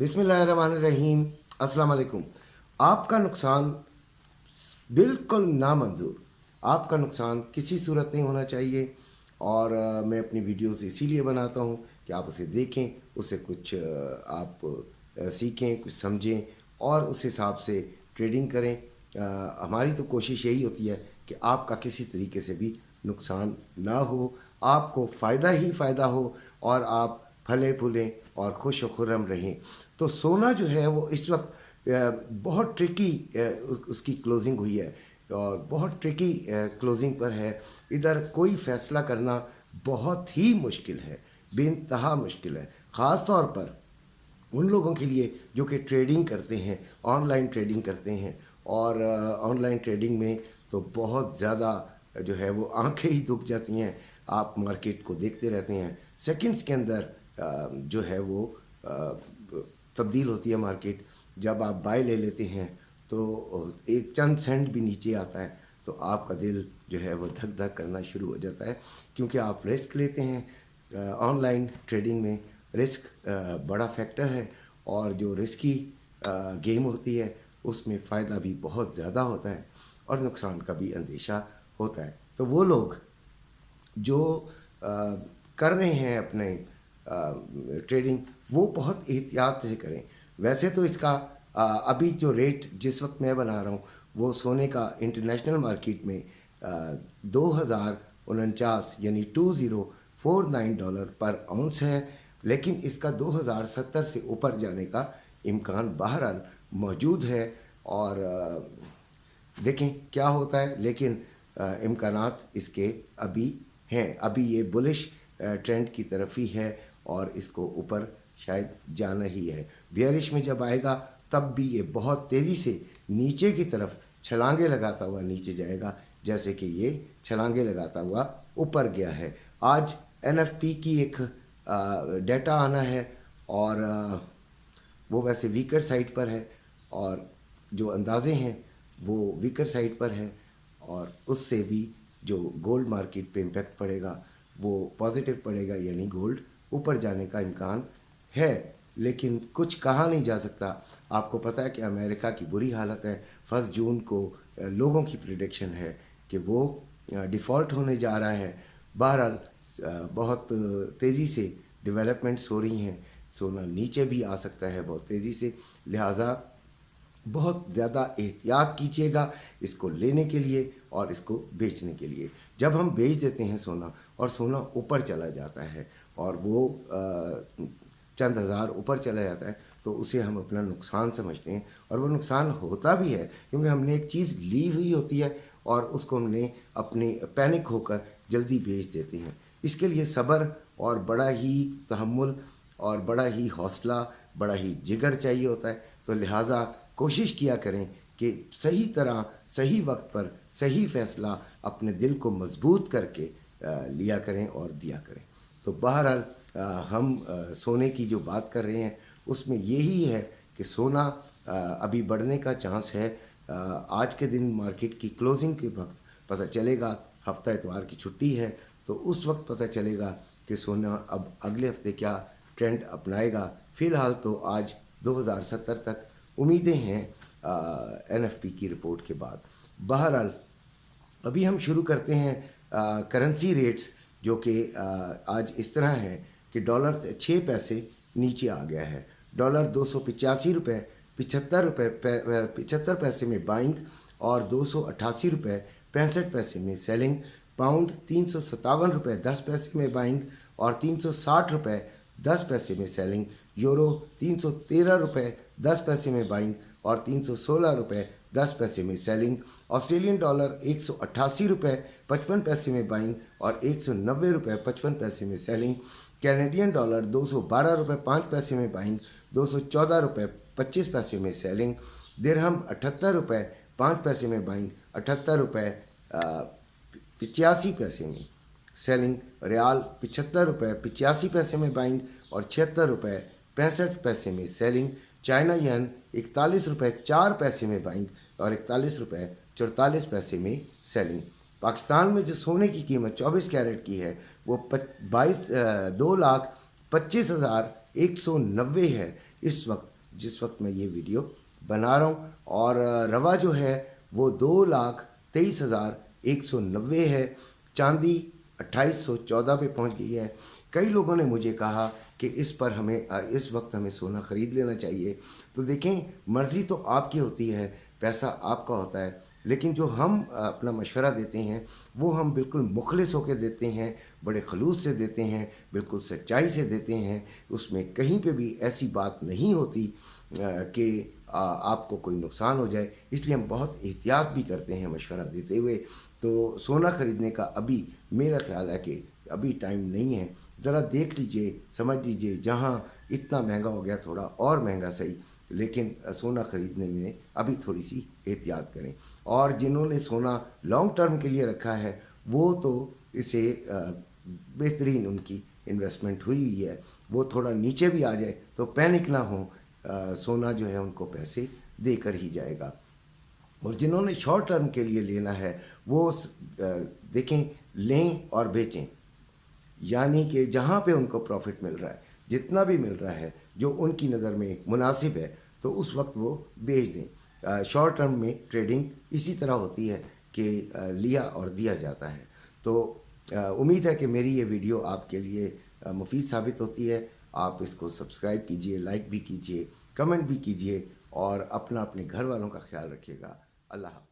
बिस्मिल्लाहिर्रहमानिर्रहीम। अस्सलाम वालेकुम। आपका नुकसान बिल्कुल नामंजूर। आपका नुकसान किसी सूरत नहीं होना चाहिए। और मैं अपनी वीडियोस इसीलिए बनाता हूँ कि आप उसे देखें, उससे कुछ आप सीखें, कुछ समझें और उस हिसाब से ट्रेडिंग करें। हमारी तो कोशिश यही होती है कि आपका किसी तरीके से भी नुकसान ना हो, आपको फ़ायदा ही फ़ायदा हो और आप फले फूलें और खुश खुर्रम रहें। तो सोना जो है वो इस वक्त बहुत ट्रिकी उसकी क्लोजिंग हुई है और बहुत ट्रिकी क्लोजिंग पर है। इधर कोई फ़ैसला करना बहुत ही मुश्किल है, बेइंतहा मुश्किल है, ख़ास तौर पर उन लोगों के लिए जो कि ट्रेडिंग करते हैं, ऑनलाइन ट्रेडिंग करते हैं। और ऑनलाइन ट्रेडिंग में तो बहुत ज़्यादा जो है वो आंखें ही दुख जाती हैं। आप मार्केट को देखते रहते हैं, सेकंड्स के अंदर जो है वो तब्दील होती है मार्केट। जब आप बाय ले लेते हैं तो एक चंद सेंट भी नीचे आता है तो आपका दिल जो है वो धक धक करना शुरू हो जाता है, क्योंकि आप रिस्क लेते हैं। ऑनलाइन ट्रेडिंग में रिस्क बड़ा फैक्टर है और जो रिस्की गेम होती है उसमें फ़ायदा भी बहुत ज़्यादा होता है और नुकसान का भी अंदेशा होता है। तो वो लोग जो कर रहे हैं अपने ट्रेडिंग, वो बहुत एहतियात से करें। वैसे तो इसका अभी जो रेट जिस वक्त मैं बना रहा हूँ वो सोने का इंटरनेशनल मार्केट में 2049 यानी $2049 पर आउंस है, लेकिन इसका 2070 से ऊपर जाने का इम्कान बहरहाल मौजूद है। और देखें क्या होता है, लेकिन इम्कानात इसके अभी हैं। अभी ये बुलिश ट्रेंड की तरफ ही है और इसको ऊपर शायद जाना ही है। बियरिश में जब आएगा तब भी ये बहुत तेज़ी से नीचे की तरफ छलांगे लगाता हुआ नीचे जाएगा, जैसे कि ये छलांगे लगाता हुआ ऊपर गया है। आज NFP की एक डेटा आना है और वो वैसे वीकर साइड पर है और जो अंदाज़े हैं वो वीकर साइड पर है और उससे भी जो गोल्ड मार्केट पे इम्पेक्ट पड़ेगा वो पॉजिटिव पड़ेगा, यानी गोल्ड ऊपर जाने का इम्कान है। लेकिन कुछ कहा नहीं जा सकता। आपको पता है कि अमेरिका की बुरी हालत है। 1 जून को लोगों की प्रिडिक्शन है कि वो डिफ़ॉल्ट होने जा रहा है। बहरहाल बहुत तेज़ी से डेवलपमेंट्स हो रही हैं, सोना नीचे भी आ सकता है बहुत तेज़ी से। लिहाजा बहुत ज़्यादा एहतियात कीजिएगा इसको लेने के लिए और इसको बेचने के लिए। जब हम बेच देते हैं सोना और सोना ऊपर चला जाता है और वो चंद हज़ार ऊपर चला जाता है तो उसे हम अपना नुकसान समझते हैं और वो नुकसान होता भी है, क्योंकि हमने एक चीज़ ली हुई होती है और उसको हमने अपने पैनिक होकर जल्दी बेच देते हैं। इसके लिए सब्र और बड़ा ही तहम्मुल और बड़ा ही हौसला, बड़ा ही जिगर चाहिए होता है। तो लिहाजा कोशिश किया करें कि सही तरह सही वक्त पर सही फ़ैसला अपने दिल को मजबूत करके लिया करें और दिया करें। तो बहरहाल हम सोने की जो बात कर रहे हैं उसमें यही है कि सोना अभी बढ़ने का चांस है। आज के दिन मार्केट की क्लोजिंग के वक्त पता चलेगा, हफ्ता इतवार की छुट्टी है तो उस वक्त पता चलेगा कि सोना अब अगले हफ्ते क्या ट्रेंड अपनाएगा। फ़िलहाल तो आज 2070 तक उम्मीदें हैं NFP की रिपोर्ट के बाद। बहरहाल अभी हम शुरू करते हैं करेंसी रेट्स, जो कि आज इस तरह है कि डॉलर 6 पैसे नीचे आ गया है। डॉलर 285 रुपये 75 पैसे में बाइंग और 288 रुपये 65 पैसे में सेलिंग। पाउंड 357 रुपये 10 पैसे में बाइंग और 360 रुपये 10 पैसे में सेलिंग। यूरो 313 रुपये 10 पैसे में बाइंग और 316 रुपये 10 पैसे में सेलिंग। ऑस्ट्रेलियन डॉलर 188 रुपये 55 पैसे में बाइंग और 190 रुपये 55 पैसे में सेलिंग। कैनेडियन डॉलर 212 रुपये 5 पैसे में बाइंग, 214 रुपये 25 पैसे में सेलिंग। दिरहम 78 रुपये 5 पैसे में बाइंग, 78 रुपये 85 पैसे में सेलिंग। रियाल 75 रुपये 85 पैसे में बाइंग और 76 रुपये 65 पैसे में सेलिंग। चाइना यन 41 रुपये 4 पैसे में बाइंग और 41 रुपये 44 पैसे में सेलिंग। पाकिस्तान में जो सोने की कीमत 24 कैरेट की है वो 2,25,190 है, इस वक्त जिस वक्त मैं ये वीडियो बना रहा हूँ। और रवा जो है वो 2,23,190 है। चांदी 2814 पे पहुंच गई है। कई लोगों ने मुझे कहा कि इस पर हमें इस वक्त हमें सोना ख़रीद लेना चाहिए। तो देखें, मर्ज़ी तो आपकी होती है, पैसा आपका होता है, लेकिन जो हम अपना मशवरा देते हैं वो हम बिल्कुल मुखलिस होकर देते हैं, बड़े खलूस से देते हैं, बिल्कुल सच्चाई से देते हैं। उसमें कहीं पे भी ऐसी बात नहीं होती कि आपको कोई नुकसान हो जाए, इसलिए हम बहुत एहतियात भी करते हैं मशवरा देते हुए। तो सोना ख़रीदने का अभी मेरा ख्याल है कि अभी टाइम नहीं है। ज़रा देख लीजिए, समझ लीजिए, जहाँ इतना महंगा हो गया थोड़ा और महंगा सही, लेकिन सोना ख़रीदने में अभी थोड़ी सी एहतियात करें। और जिन्होंने सोना लॉन्ग टर्म के लिए रखा है वो तो इसे बेहतरीन उनकी इन्वेस्टमेंट हुई हुई है। वो थोड़ा नीचे भी आ जाए तो पैनिक ना हो, सोना जो है उनको पैसे देकर ही जाएगा। और जिन्होंने शॉर्ट टर्म के लिए लेना है वो देखें, लें और बेचें, यानी कि जहाँ पे उनको प्रॉफिट मिल रहा है, जितना भी मिल रहा है जो उनकी नज़र में मुनासिब है, तो उस वक्त वो बेच दें। शॉर्ट टर्म में ट्रेडिंग इसी तरह होती है कि लिया और दिया जाता है। तो उम्मीद है कि मेरी ये वीडियो आपके लिए मुफीद साबित होती है। आप इसको सब्सक्राइब कीजिए, लाइक भी कीजिए, कमेंट भी कीजिए और अपने घर वालों का ख्याल रखिएगा। अल्लाह हाफ़िज़।